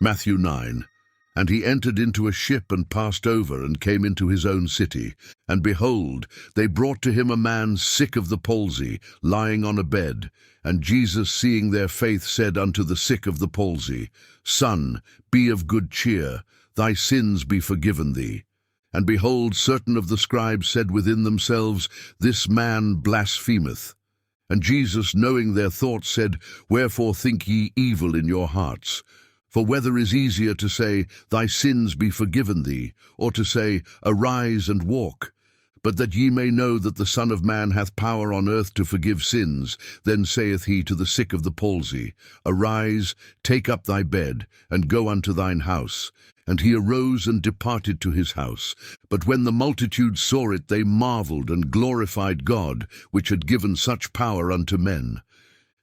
Matthew 9. And he entered into a ship and passed over and came into his own city. And behold, they brought to him a man sick of the palsy, lying on a bed. And Jesus, seeing their faith, said unto the sick of the palsy, Son, be of good cheer, thy sins be forgiven thee. And behold, certain of the scribes said within themselves, This man blasphemeth. And Jesus, knowing their thoughts, said, Wherefore think ye evil in your hearts? For whether is easier to say, Thy sins be forgiven thee, or to say, Arise and walk? But that ye may know that the Son of Man hath power on earth to forgive sins, then saith he to the sick of the palsy, Arise, take up thy bed, and go unto thine house. And he arose and departed to his house. But when the multitude saw it, they marveled and glorified God, which had given such power unto men.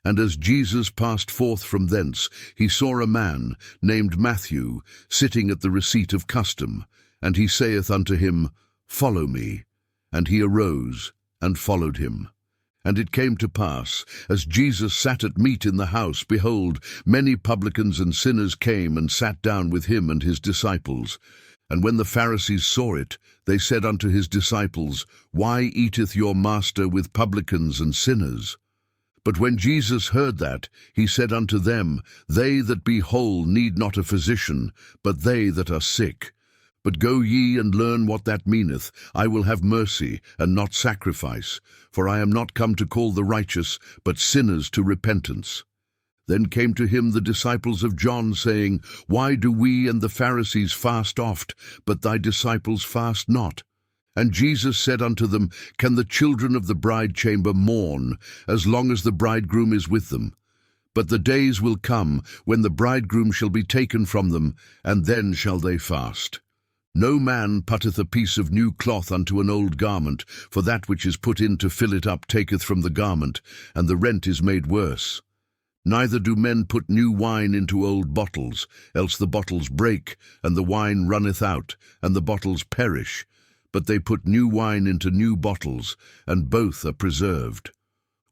And as Jesus passed forth from thence, he saw a man, named Matthew, sitting at the receipt of custom. And he saith unto him, Follow me. And he arose and followed him. And it came to pass, as Jesus sat at meat in the house, behold, many publicans and sinners came and sat down with him and his disciples. And when the Pharisees saw it, they said unto his disciples, Why eateth your master with publicans and sinners? But when Jesus heard that, he said unto them, They that be whole need not a physician, but they that are sick. But go ye and learn what that meaneth, I will have mercy, and not sacrifice. For I am not come to call the righteous, but sinners to repentance. Then came to him the disciples of John, saying, Why do we and the Pharisees fast oft, but thy disciples fast not? And Jesus said unto them, Can the children of the bridechamber mourn, as long as the bridegroom is with them? But the days will come, when the bridegroom shall be taken from them, and then shall they fast. No man putteth a piece of new cloth unto an old garment, for that which is put in to fill it up taketh from the garment, and the rent is made worse. Neither do men put new wine into old bottles, else the bottles break, and the wine runneth out, and the bottles perish. But they put new wine into new bottles, and both are preserved.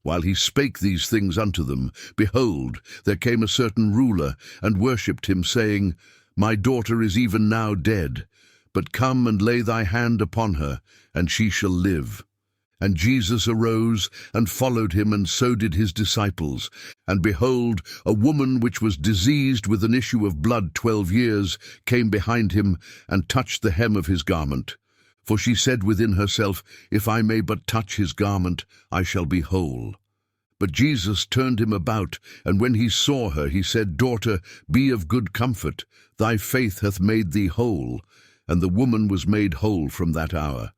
While he spake these things unto them, behold, there came a certain ruler, and worshipped him, saying, My daughter is even now dead, but come and lay thy hand upon her, and she shall live. And Jesus arose, and followed him, and so did his disciples. And behold, a woman which was diseased with an issue of blood 12 years came behind him, and touched the hem of his garment. For she said within herself, If I may but touch his garment, I shall be whole. But Jesus turned him about, and when he saw her, he said, Daughter, be of good comfort, thy faith hath made thee whole. And the woman was made whole from that hour.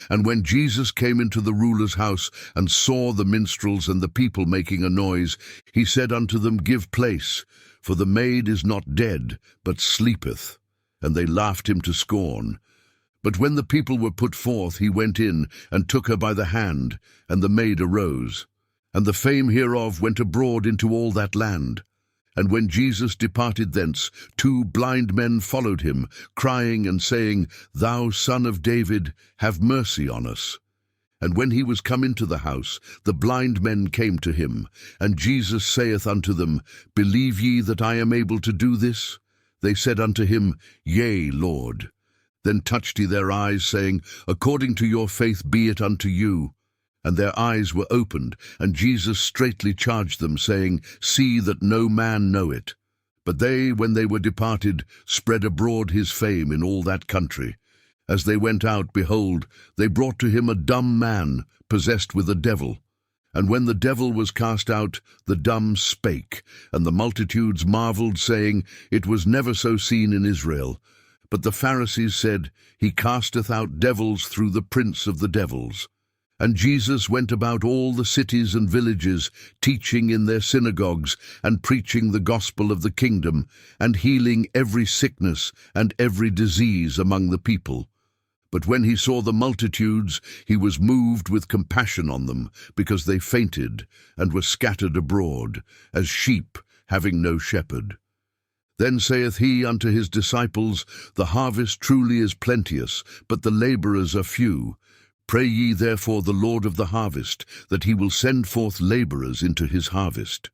And when Jesus came into the ruler's house, and saw the minstrels and the people making a noise, he said unto them, Give place, for the maid is not dead, but sleepeth. And they laughed him to scorn. But when the people were put forth, he went in, and took her by the hand, and the maid arose. And the fame hereof went abroad into all that land. And when Jesus departed thence, 2 blind men followed him, crying and saying, Thou Son of David, have mercy on us. And when he was come into the house, the blind men came to him. And Jesus saith unto them, Believe ye that I am able to do this? They said unto him, Yea, Lord. Then touched he their eyes, saying, According to your faith be it unto you. And their eyes were opened, and Jesus straitly charged them, saying, See that no man know it. But they, when they were departed, spread abroad his fame in all that country. As they went out, behold, they brought to him a dumb man, possessed with a devil. And when the devil was cast out, the dumb spake, and the multitudes marveled, saying, It was never so seen in Israel. But the Pharisees said, He casteth out devils through the prince of the devils. And Jesus went about all the cities and villages, teaching in their synagogues, and preaching the gospel of the kingdom, and healing every sickness and every disease among the people. But when he saw the multitudes, he was moved with compassion on them, because they fainted, and were scattered abroad, as sheep having no shepherd. Then saith he unto his disciples, The harvest truly is plenteous, but the labourers are few. Pray ye therefore the Lord of the harvest, that he will send forth labourers into his harvest.